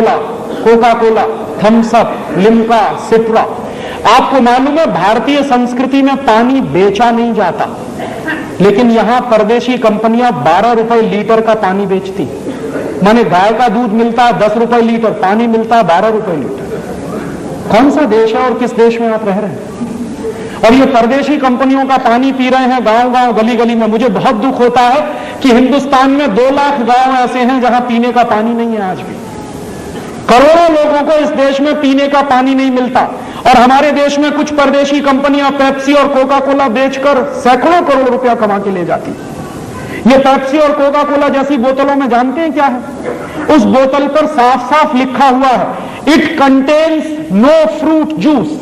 Cola, Coca Cola, Thums Up, Limca, सिप्रा। आपको मालूम है भारतीय संस्कृति में पानी बेचा नहीं जाता, लेकिन यहां परदेशी कंपनियां 12 रुपए लीटर का पानी बेचती। माने गाय का दूध मिलता है 10 रुपए लीटर, पानी मिलता है 12 रुपए लीटर। कौन सा देश है और किस देश में आप रह रहे हैं? और ये परदेशी कंपनियों का पानी पी रहे हैं गांव गांव, गली गली में। मुझे बहुत दुख होता है कि हिंदुस्तान में 2 लाख गांव ऐसे हैं जहां पीने का पानी नहीं है। आज भी करोड़ों लोगों को इस देश में पीने का पानी नहीं मिलता, और हमारे देश में कुछ परदेशी कंपनियां पेप्सी और कोका कोला बेचकर सैकड़ों करोड़ रुपया कमा के ले जाती। ये पेप्सी और कोका कोला जैसी बोतलों में जानते हैं क्या है? उस बोतल पर साफ साफ लिखा हुआ है it contains no fruit juice,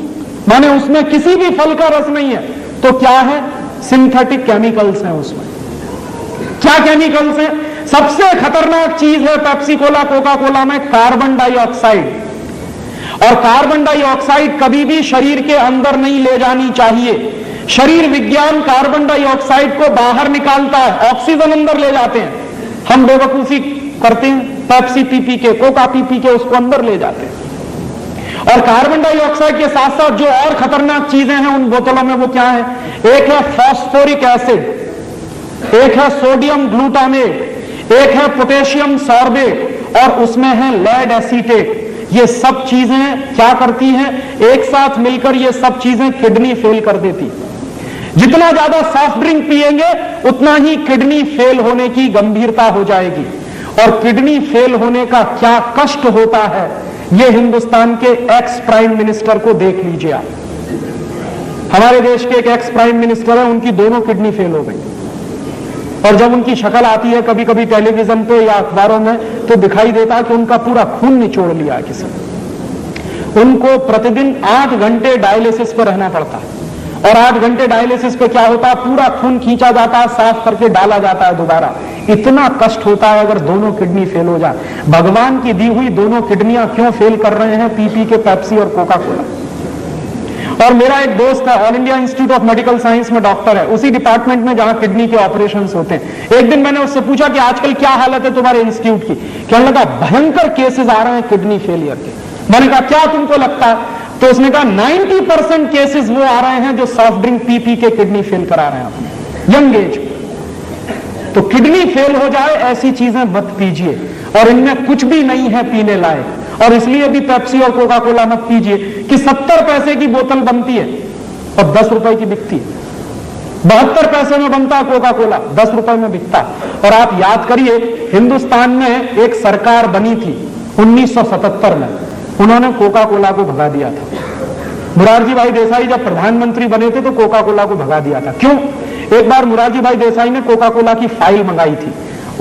माने उसमें किसी भी फल का रस नहीं है। तो क्या है? सिंथेटिक केमिकल्स हैं उसमें। क्या केमिकल्स हैं? सबसे खतरनाक चीज है पेप्सी कोला कोका कोला में कार्बन डाइऑक्साइड। और कार्बन डाइऑक्साइड कभी भी शरीर के अंदर नहीं ले जानी चाहिए। शरीर विज्ञान कार्बन डाइऑक्साइड को बाहर निकालता है, ऑक्सीजन अंदर ले जाते हैं। हम बेवकूफी करते हैं, पेप्सी पी पी के, कोका पी पी के उसको अंदर ले जाते हैं। और कार्बन डाइऑक्साइड के साथ साथ जो और खतरनाक चीजें हैं उन बोतलों में, वो क्या है? एक है फॉस्फोरिक एसिड, एक है सोडियम ग्लूटामेट, एक है पोटेशियम सॉर्बेट, और उसमें है लेड एसीटेट। ये सब चीजें क्या करती हैं? एक साथ मिलकर ये सब चीजें किडनी फेल कर देती। जितना ज्यादा सॉफ्ट ड्रिंक पिएंगे उतना ही किडनी फेल होने की गंभीरता हो जाएगी। और किडनी फेल होने का क्या कष्ट होता है, ये हिंदुस्तान के एक्स प्राइम मिनिस्टर को देख लीजिए आप। हमारे देश के एक एक्स प्राइम मिनिस्टर है, उनकी दोनों किडनी फेल हो गई। और जब उनकी शक्ल आती है कभी कभी टेलीविजन पे या अखबारों में, तो दिखाई देता है कि उनका पूरा खून निचोड़ लिया है किसी ने। उनको प्रतिदिन 8 घंटे डायलिसिस पर रहना पड़ता है। और 8 घंटे डायलिसिस पे क्या होता है? पूरा खून खींचा जाता है, साफ करके डाला जाता है दोबारा। इतना कष्ट होता है अगर दोनों किडनी फेल हो जाए। भगवान की दी हुई दोनों किडनियां क्यों फेल कर रहे हैं? पी पी के पेप्सी और कोका कोला। और मेरा एक दोस्त है, all India institute of medical science में डॉक्टर है, उसी डिपार्टमेंट में जहां किडनी के ऑपरेशंस होते हैं। एक दिन मैंने उससे पूछा कि आजकल क्या हालत है तुम्हारे इंस्टीट्यूट की? कहने लगा भयंकर केसेस आ रहे हैं किडनी फेलियर के। मैंने कहा क्या तुमको लगता है? तो उसने कहा 90% केसेस वो आ रहे हैं जो सॉफ्ट ड्रिंक पी पी के किडनी फेल करा रहे हैं अपने यंग एज। तो किडनी फेल हो जाए ऐसी चीजें मत पीजिए, और इनमें कुछ भी नहीं है पीने लायक। और इसलिए भी पेप्सी और कोका कोला मत पीजिए कि 70 पैसे की बोतल बनती है और 10 रुपए की बिकती है। 72 पैसे में बनता है कोका कोला, 10 रुपए में बिकता है। और आप याद करिए, हिंदुस्तान में एक सरकार बनी थी 1977 में, उन्होंने कोका कोला को भगा दिया था। मुरारजी भाई देसाई जब प्रधानमंत्री बने थे तो कोका कोला को भगा दिया था। क्यों? एक बार मुरारजी भाई देसाई ने कोका कोला की फाइल मंगाई थी।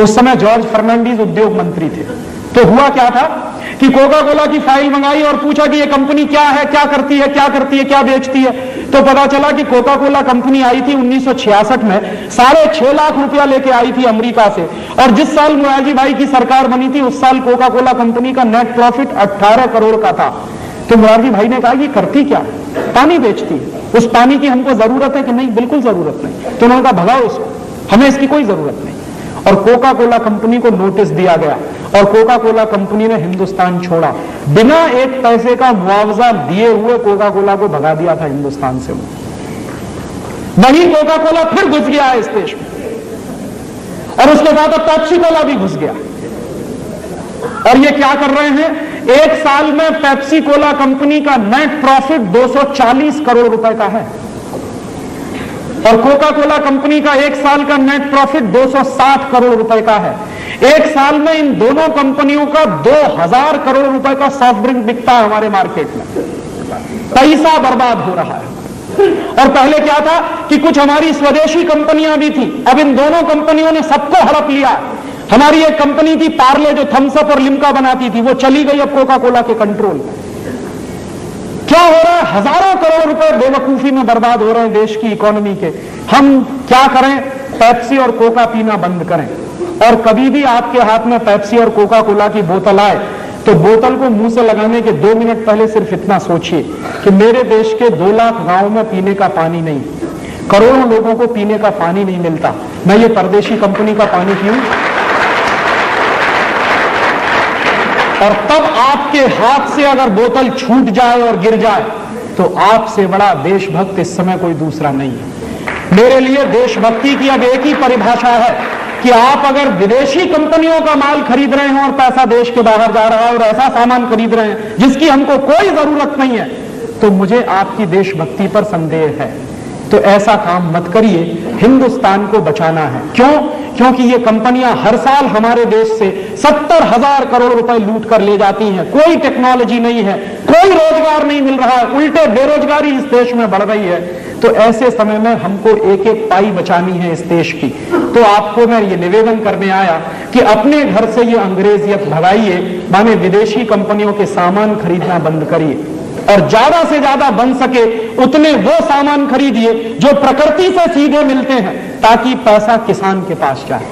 उस समय जॉर्ज फर्नांडीज उद्योग मंत्री थे। तो हुआ क्या था कि कोका कोला की फाइल मंगाई और पूछा कि ये कंपनी क्या है, क्या करती है, क्या करती है, क्या बेचती है। तो पता चला कि कोका कोला कंपनी आई थी 1966 में, 6.5 लाख रुपया लेके आई थी अमेरिका से। और जिस साल मुरारजी भाई की सरकार बनी थी उस साल कोका कोला कंपनी का नेट प्रॉफिट 18 करोड़ का था। तो मुरारजी भाई ने कहा ये करती क्या? पानी बेचती है। उस पानी की हमको जरूरत है कि नहीं? बिल्कुल जरूरत नहीं। तो उन्होंने कहा भगाओ उसको, हमें इसकी कोई जरूरत नहीं। और कोका कोला कंपनी को नोटिस दिया गया और कोका कोला कंपनी ने हिंदुस्तान छोड़ा। बिना 1 पैसे का मुआवजा दिए हुए कोका कोला को भगा दिया था हिंदुस्तान से। वही कोका कोला फिर घुस गया है इस देश में, और उसके बाद अब पेप्सी कोला भी घुस गया। और ये क्या कर रहे हैं? एक साल में पेप्सी कोला कंपनी का नेट प्रॉफिट 240 करोड़ रुपए का है, और कोका कोला कंपनी का एक साल का नेट प्रॉफिट 260 करोड़ रुपए का है। एक साल में इन दोनों कंपनियों का 2000 करोड़ रुपए का सॉफ्ट ड्रिंक बिकता है हमारे मार्केट में। पैसा बर्बाद हो रहा है। और पहले क्या था कि कुछ हमारी स्वदेशी कंपनियां भी थी, अब इन दोनों कंपनियों ने सबको हड़प लिया। हमारी एक कंपनी थी पार्ले जो थम्स अप और लिम्का बनाती थी, वो चली गई अब कोका कोला के कंट्रोल में। क्या हो रहा है? हजारों करोड़ रुपए बेवकूफी में बर्बाद हो रहे हैं देश की इकोनॉमी के। हम क्या करें? पेप्सी और कोका पीना बंद करें। और कभी भी आपके हाथ में पेप्सी और कोका कोला की बोतल आए तो बोतल को मुंह से लगाने के 2 मिनट पहले सिर्फ इतना सोचिए कि मेरे देश के 2 लाख गांव में पीने का पानी नहीं, करोड़ों लोगों को पीने का पानी नहीं मिलता। मैं ये परदेशी कंपनी का पानी पीऊं? और तब आपके हाथ से अगर बोतल छूट जाए और गिर जाए तो आपसे बड़ा देशभक्त इस समय कोई दूसरा नहीं है। मेरे लिए देशभक्ति की अब एक ही परिभाषा है कि आप अगर विदेशी कंपनियों का माल खरीद रहे हैं और पैसा देश के बाहर जा रहा है और ऐसा सामान खरीद रहे हैं जिसकी हमको कोई जरूरत नहीं है, तो मुझे आपकी देशभक्ति पर संदेह है। तो ऐसा काम मत करिए, हिंदुस्तान को बचाना है। क्यों? क्योंकि ये कंपनियां हर साल हमारे देश से 70,000 करोड़ रुपए लूट कर ले जाती हैं। कोई टेक्नोलॉजी नहीं है, कोई रोजगार नहीं मिल रहा है, उल्टे बेरोजगारी इस देश में बढ़ रही है। तो ऐसे समय में हमको एक एक पाई बचानी है इस देश की। तो आपको मैं ये निवेदन करने आया कि अपने घर से ये अंग्रेजियत भगाइए, माने विदेशी कंपनियों के सामान खरीदना बंद करिए और ज्यादा से ज्यादा बन सके उतने वो सामान खरीदिए जो प्रकृति से सीधे मिलते हैं, ताकि पैसा किसान के पास जाए।